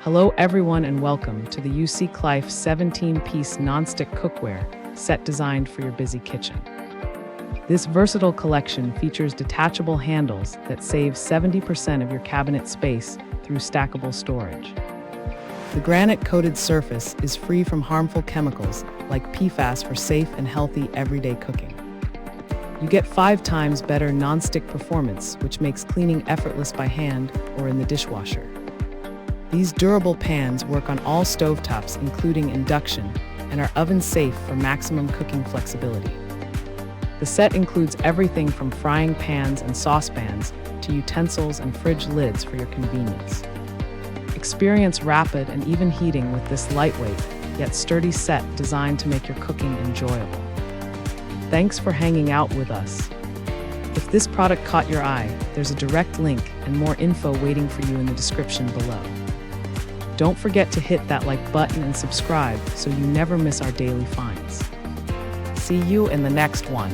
Hello everyone and welcome to the UCClife 17-piece nonstick cookware set designed for your busy kitchen. This versatile collection features detachable handles that save 70% of your cabinet space through stackable storage. The granite-coated surface is free from harmful chemicals like PFAS for safe and healthy everyday cooking. You get 5 times better nonstick performance, which makes cleaning effortless by hand or in the dishwasher. These durable pans work on all stovetops, including induction, and are oven-safe for maximum cooking flexibility. The set includes everything from frying pans and saucepans to utensils and fridge lids for your convenience. Experience rapid and even heating with this lightweight, yet sturdy set designed to make your cooking enjoyable. Thanks for hanging out with us. If this product caught your eye, there's a direct link and more info waiting for you in the description below. Don't forget to hit that like button and subscribe so you never miss our daily finds. See you in the next one.